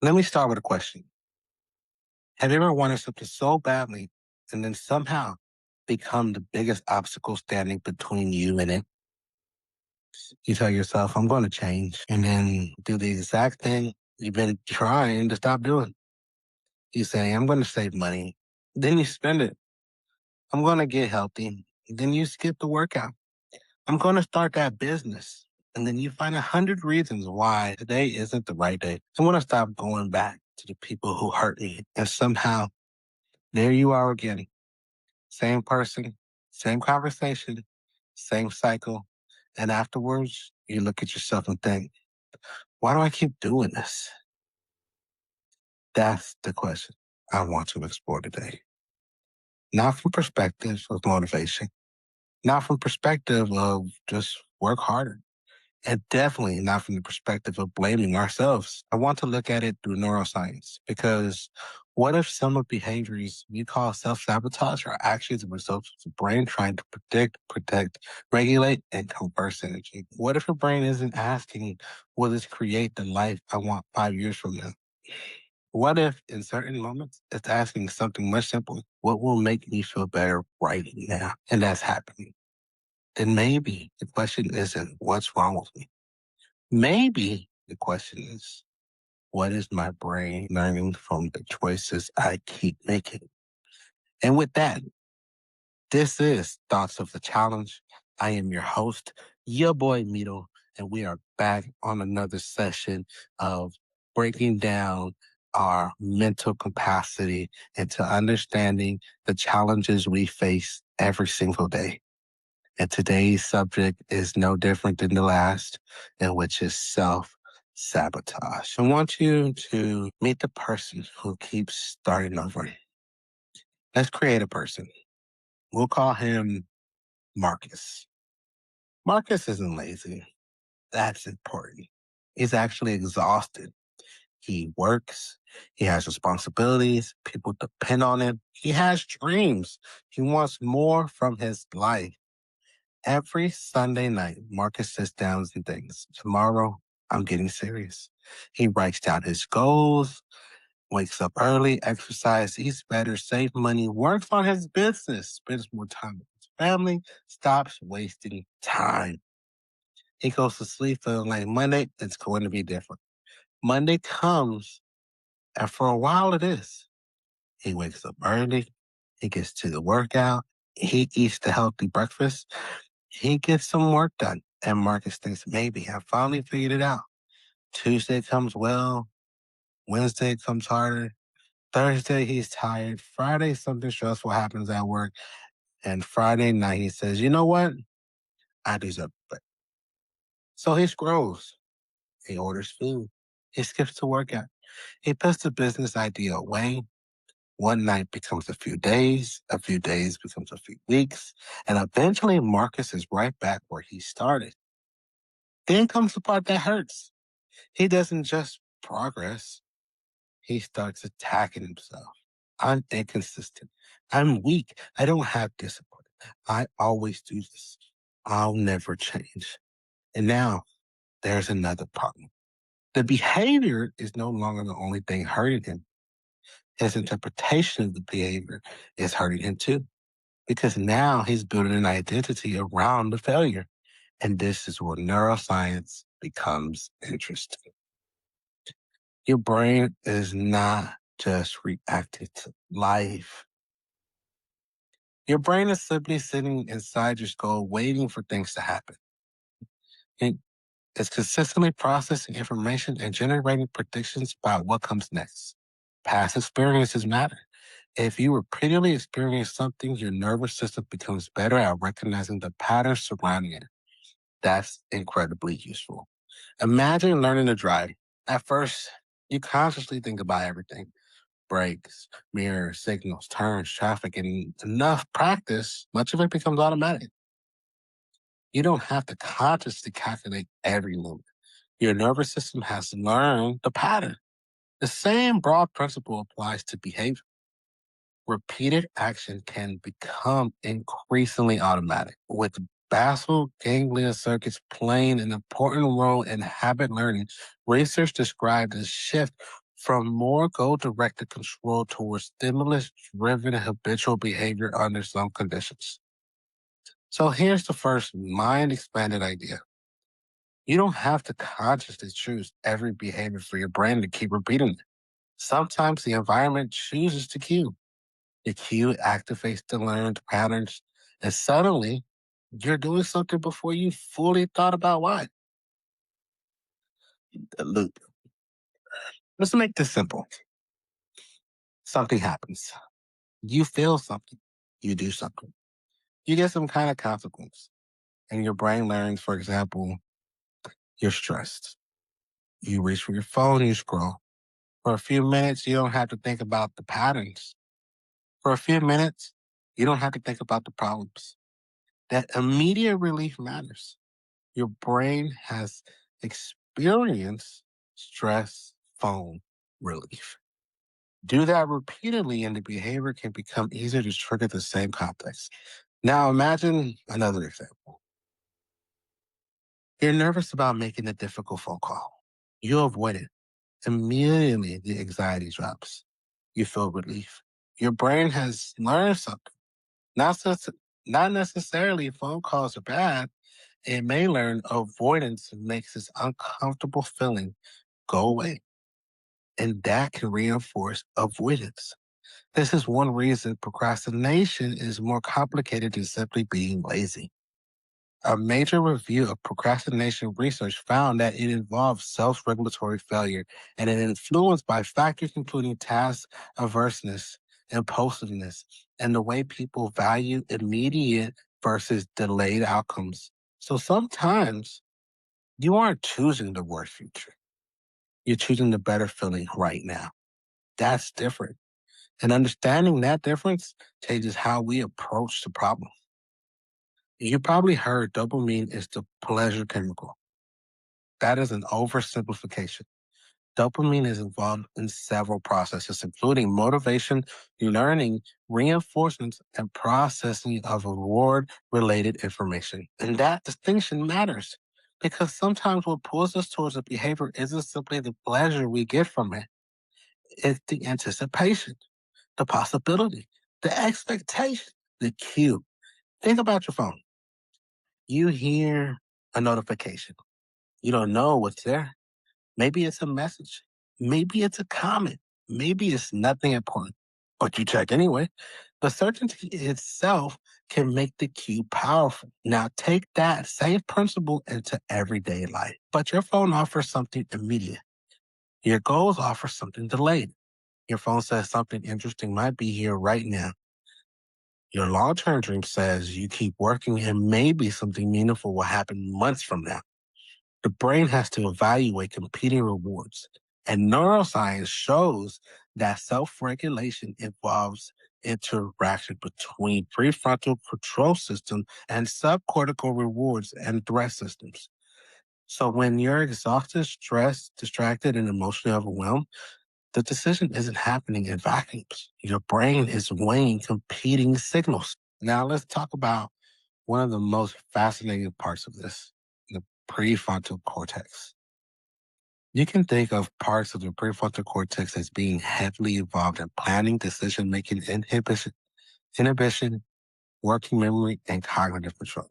Let me start with a question. Have you ever wanted something so badly and then somehow become the biggest obstacle standing between you and it? You tell yourself, I'm going to change, and then do the exact thing you've been trying to stop doing. You say, I'm going to save money. Then you spend it. I'm going to get healthy. Then you skip the workout. I'm going to start that business. And then you find 100 reasons why today isn't the right day. I want to stop going back to the people who hurt me. And somehow there you are again. Same person, same conversation, same cycle. And afterwards, you look at yourself and think, why do I keep doing this? That's the question I want to explore today. Not from perspective of motivation, not from perspective of just work harder, and definitely not from the perspective of blaming ourselves. I want to look at it through neuroscience because what if some of the behaviors we call self-sabotage are actually the result of the brain trying to predict, protect, regulate, and converse energy? What if your brain isn't asking, will this create the life I want 5 years from now? What if in certain moments it's asking something much simpler? What will make me feel better right now? And that's happening. Then maybe the question isn't what's wrong with me. Maybe the question is, what is my brain learning from the choices I keep making? And with that, this is Thoughts of the Challenge. I am your host, your boy Mito, and we are back on another session of breaking down our mental capacity into understanding the challenges we face every single day. And today's subject is no different than the last, and which is self-sabotage. I want you to meet the person who keeps starting over. Let's create a person. We'll call him Marcus. Marcus isn't lazy. That's important. He's actually exhausted. He works. He has responsibilities. People depend on him. He has dreams. He wants more from his life. Every Sunday night, Marcus sits down and thinks, tomorrow I'm getting serious. He writes down his goals, wakes up early, exercises, eats better, saves money, works on his business, spends more time with his family, stops wasting time. He goes to sleep feeling like Monday, it's going to be different. Monday comes, and for a while it is. He wakes up early, he gets to the workout, he eats the healthy breakfast, he gets some work done. And Marcus thinks, maybe I finally figured it out. Tuesday comes well, Wednesday comes harder, Thursday he's tired, Friday something stressful happens at work, and Friday night he says, you know what? I deserve a break. So he scrolls, he orders food, he skips the workout, he puts the business idea away. One night becomes a few days becomes a few weeks, and eventually Marcus is right back where he started. Then comes the part that hurts. He doesn't just progress, he starts attacking himself. I'm inconsistent. I'm weak. I don't have discipline. I always do this. I'll never change. And now there's another problem. The behavior is no longer the only thing hurting him. His interpretation of the behavior is hurting him too, because now he's building an identity around the failure. And this is where neuroscience becomes interesting. Your brain is not just reacting to life. Your brain is simply sitting inside your skull waiting for things to happen. It is consistently processing information and generating predictions about what comes next. Past experiences matter. If you repeatedly experience something, your nervous system becomes better at recognizing the patterns surrounding it. That's incredibly useful. Imagine learning to drive. At first, you consciously think about everything: brakes, mirrors, signals, turns, traffic, and enough practice, much of it becomes automatic. You don't have to consciously calculate every movement. Your nervous system has learned the pattern. The same broad principle applies to behavior. Repeated action can become increasingly automatic, with basal ganglia circuits playing an important role in habit learning. Research described a shift from more goal-directed control towards stimulus-driven habitual behavior under some conditions. So here's the first mind-expanded idea. You don't have to consciously choose every behavior for your brain to keep repeating it. Sometimes the environment chooses to cue. The cue activates the learned patterns, and suddenly you're doing something before you fully thought about why. The loop. Let's make this simple. Something happens. You feel something. You do something. You get some kind of consequence. And your brain learns, for example, you're stressed. You reach for your phone, you scroll. For a few minutes, you don't have to think about the patterns. For a few minutes, you don't have to think about the problems. That immediate relief matters. Your brain has experienced stress phone relief. Do that repeatedly, and the behavior can become easier to trigger the same context. Now, imagine another example. You're nervous about making a difficult phone call. You avoid it. Immediately, the anxiety drops. You feel relief. Your brain has learned something. Not, sus- Not necessarily phone calls are bad. It may learn avoidance makes this uncomfortable feeling go away. And that can reinforce avoidance. This is one reason procrastination is more complicated than simply being lazy. A major review of procrastination research found that it involves self regulatory failure and is influenced by factors including task averseness, impulsiveness, and the way people value immediate versus delayed outcomes. So sometimes you aren't choosing the worst future, you're choosing the better feeling right now. That's different. And understanding that difference changes how we approach the problem. You probably heard dopamine is the pleasure chemical. That is an oversimplification. Dopamine is involved in several processes, including motivation, learning, reinforcement, and processing of reward related information. And that distinction matters because sometimes what pulls us towards a behavior isn't simply the pleasure we get from it, it's the anticipation, the possibility, the expectation, the cue. Think about your phone. You hear a notification. You don't know what's there. Maybe it's a message. Maybe it's a comment. Maybe it's nothing important, but you check anyway. The certainty itself can make the cue powerful. Now take that same principle into everyday life, but your phone offers something immediate. Your goals offer something delayed. Your phone says something interesting might be here right now. Your long-term dream says you keep working and maybe something meaningful will happen months from now. The brain has to evaluate competing rewards. And neuroscience shows that self-regulation involves interaction between prefrontal control system and subcortical rewards and threat systems. So when you're exhausted, stressed, distracted, and emotionally overwhelmed, the decision isn't happening in vacuums. Your brain is weighing competing signals. Now let's talk about one of the most fascinating parts of this, the prefrontal cortex. You can think of parts of the prefrontal cortex as being heavily involved in planning, decision making, inhibition, working memory, and cognitive control.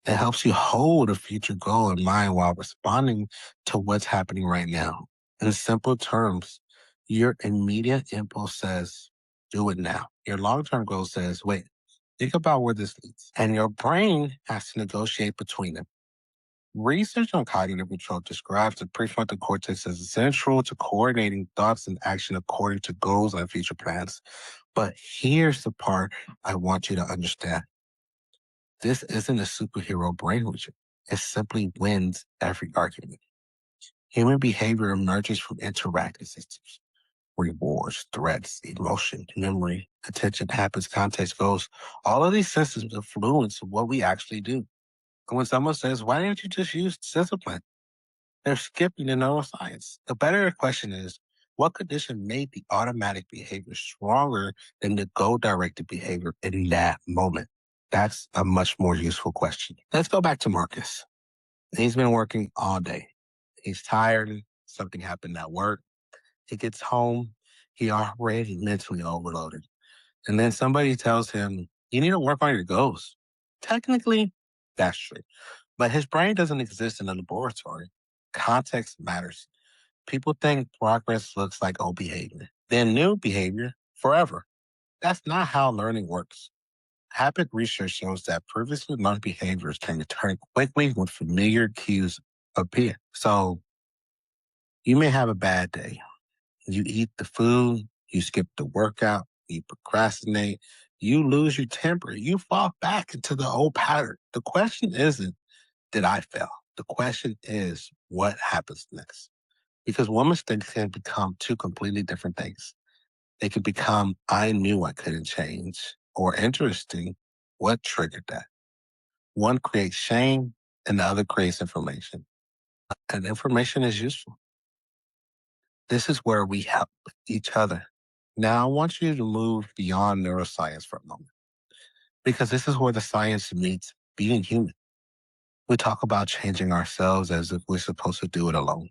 It helps you hold a future goal in mind while responding to what's happening right now. In simple terms, your immediate impulse says, do it now. Your long term goal says, wait, think about where this leads. And your brain has to negotiate between them. Research on cognitive control describes the prefrontal cortex as central to coordinating thoughts and action according to goals and future plans. But here's the part I want you to understand. This isn't a superhero brain region. It simply wins every argument. Human behavior emerges from interactive systems. Rewards, threats, emotion, memory, attention, habits, context, goals. All of these systems influence what we actually do. And when someone says, why didn't you just use discipline? They're skipping the neuroscience. The better question is, what condition made the automatic behavior stronger than the goal-directed behavior in that moment? That's a much more useful question. Let's go back to Marcus. He's been working all day. He's tired. Something happened at work. He gets home, he already mentally overloaded. And then somebody tells him, you need to work on your goals. Technically, that's true. But his brain doesn't exist in a laboratory. Context matters. People think progress looks like old behavior, then new behavior forever. That's not how learning works. Habit research shows that previously learned behaviors can return quickly when familiar cues appear. So you may have a bad day. You eat the food, you skip the workout, you procrastinate, you lose your temper, you fall back into the old pattern. The question isn't, did I fail? The question is, what happens next? Because one mistake can become two completely different things. They could become, I knew I couldn't change, or interesting, what triggered that? One creates shame and the other creates information. And information is useful. This is where we help each other. Now, I want you to move beyond neuroscience for a moment, because this is where the science meets being human. We talk about changing ourselves as if we're supposed to do it alone.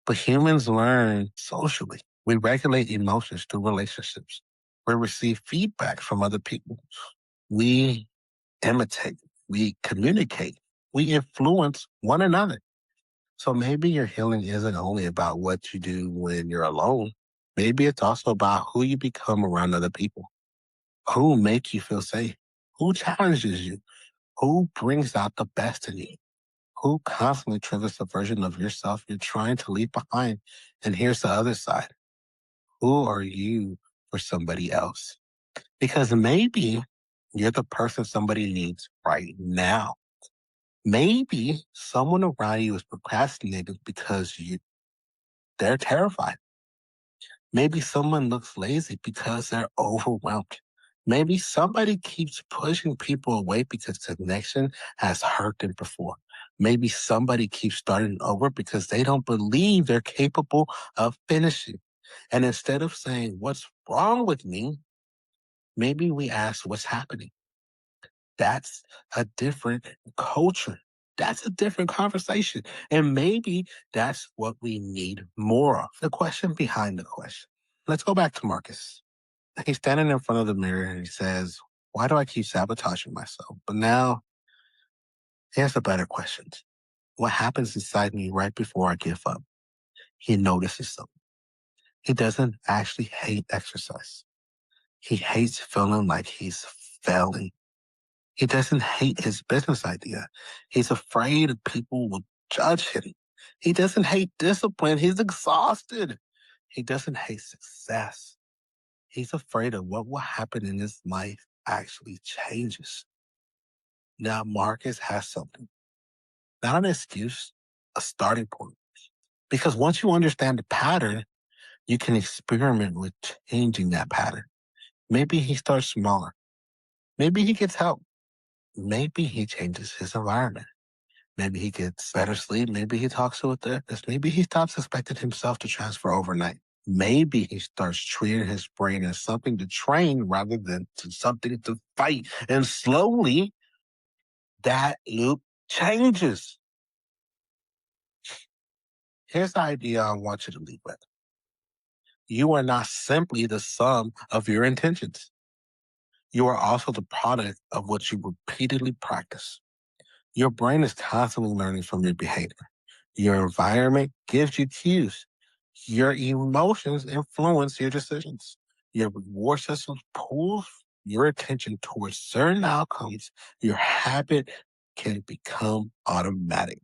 But humans learn socially. We regulate emotions through relationships. We receive feedback from other people. We imitate. We communicate. We influence one another. So maybe your healing isn't only about what you do when you're alone. Maybe it's also about who you become around other people, who make you feel safe, who challenges you, who brings out the best in you, who constantly triggers the version of yourself you're trying to leave behind. And here's the other side. Who are you for somebody else? Because maybe you're the person somebody needs right now. Maybe someone around you is procrastinating because they're terrified. Maybe someone looks lazy because they're overwhelmed. Maybe somebody keeps pushing people away because connection has hurt them before. Maybe somebody keeps starting over because they don't believe they're capable of finishing. And instead of saying, what's wrong with me? Maybe we ask, what's happening? That's a different culture. That's a different conversation. And maybe that's what we need more of. The question behind the question. Let's go back to Marcus. He's standing in front of the mirror and he says, why do I keep sabotaging myself? But now, here's a better question. What happens inside me right before I give up? He notices something. He doesn't actually hate exercise. He hates feeling like he's failing. He doesn't hate his business idea. He's afraid that people will judge him. He doesn't hate discipline. He's exhausted. He doesn't hate success. He's afraid of what will happen in his life actually changes. Now, Marcus has something, not an excuse, a starting point. Because once you understand the pattern, you can experiment with changing that pattern. Maybe he starts smaller. Maybe he gets help. Maybe he changes his environment. Maybe he gets better sleep. Maybe he talks to a therapist. Maybe he stops expecting himself to transfer overnight. Maybe he starts treating his brain as something to train rather than to something to fight. And slowly that loop changes. Here's the idea I want you to leave with. You are not simply the sum of your intentions. You are also the product of what you repeatedly practice. Your brain is constantly learning from your behavior. Your environment gives you cues. Your emotions influence your decisions. Your reward system pulls your attention towards certain outcomes. Your habit can become automatic.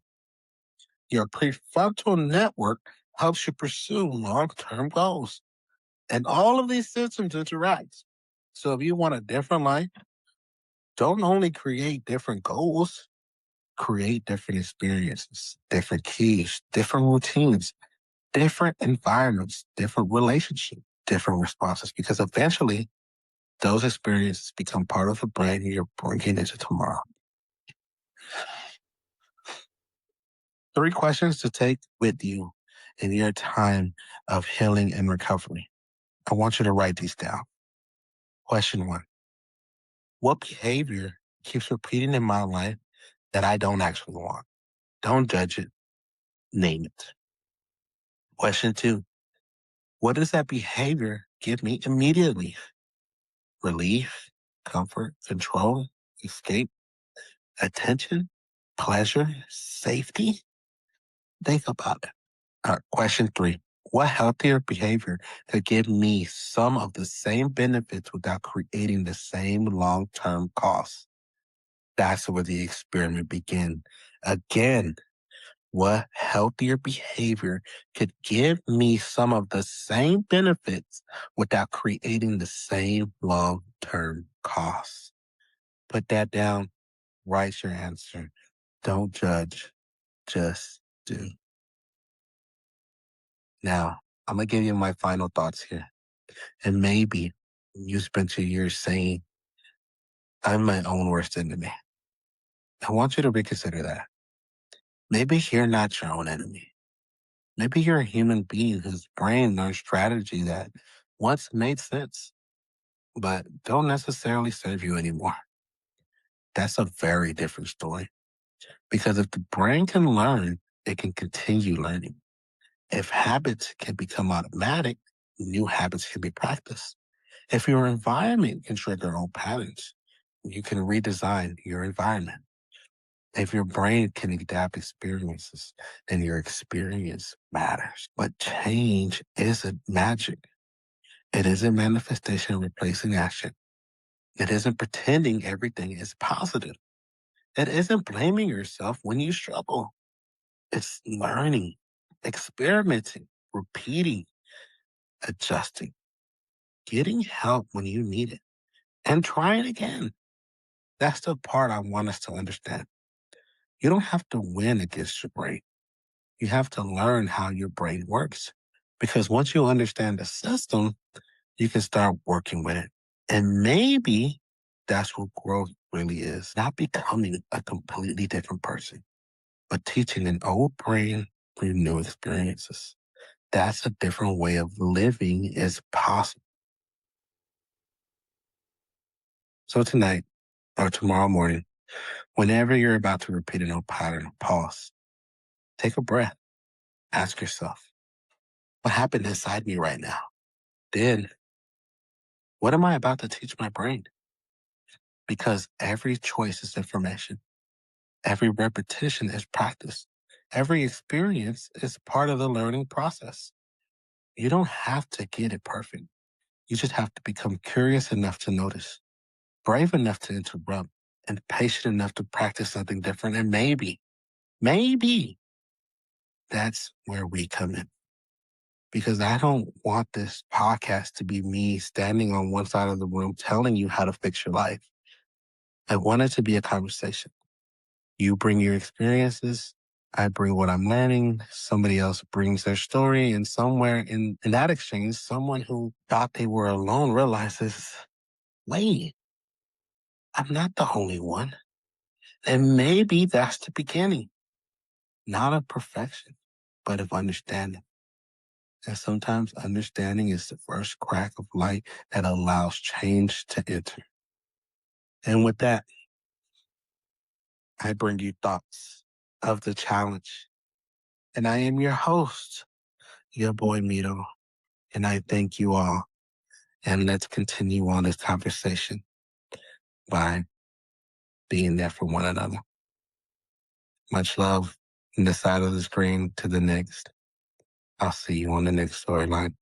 Your prefrontal network helps you pursue long-term goals. And all of these systems interact. So if you want a different life, don't only create different goals, create different experiences, different keys, different routines, different environments, different relationships, different responses, because eventually those experiences become part of the brain you're bringing into tomorrow. 3 questions to take with you in your time of healing and recovery. I want you to write these down. Question 1. What behavior keeps repeating in my life that I don't actually want? Don't judge it. Name it. Question 2. What does that behavior give me immediately? Relief, comfort, control, escape, attention, pleasure, safety? Think about it. All right, question 3. What healthier behavior could give me some of the same benefits without creating the same long-term costs? That's where the experiment begins. Again, what healthier behavior could give me some of the same benefits without creating the same long-term costs? Put that down. Write your answer. Don't judge. Just do. Now, I'm going to give you my final thoughts here. And maybe you spent your years saying, I'm my own worst enemy. I want you to reconsider that. Maybe you're not your own enemy. Maybe you're a human being whose brain learned strategy that once made sense, but don't necessarily serve you anymore. That's a very different story. Because if the brain can learn, it can continue learning. If habits can become automatic, new habits can be practiced. If your environment can trigger old patterns, you can redesign your environment. If your brain can adapt experiences, then your experience matters. But change isn't magic. It isn't manifestation replacing action. It isn't pretending everything is positive. It isn't blaming yourself when you struggle. It's learning, experimenting, repeating, adjusting, getting help when you need it, and trying again. That's the part I want us to understand. You don't have to win against your brain. You have to learn how your brain works. Because once you understand the system, you can start working with it. And maybe that's what growth really is. Not becoming a completely different person, but teaching an old brain through new experiences. That's a different way of living is possible. So tonight or tomorrow morning, whenever you're about to repeat an old pattern, pause, take a breath, ask yourself, what happened inside me right now? Then, what am I about to teach my brain? Because every choice is information. Every repetition is practice. Every experience is part of the learning process. You don't have to get it perfect. You just have to become curious enough to notice, brave enough to interrupt, and patient enough to practice something different. And maybe that's where we come in. Because I don't want this podcast to be me standing on one side of the room telling you how to fix your life. I want it to be a conversation. You bring your experiences. I bring what I'm learning. Somebody else brings their story. And somewhere in that exchange, someone who thought they were alone realizes, wait, I'm not the only one. And maybe that's the beginning, not of perfection, but of understanding. And sometimes understanding is the first crack of light that allows change to enter. And with that, I bring you thoughts of the challenge. And I am your host, your boy Mito. And I thank you all. And let's continue on this conversation by being there for one another. Much love from this side of the screen to the next. I'll see you on the next storyline.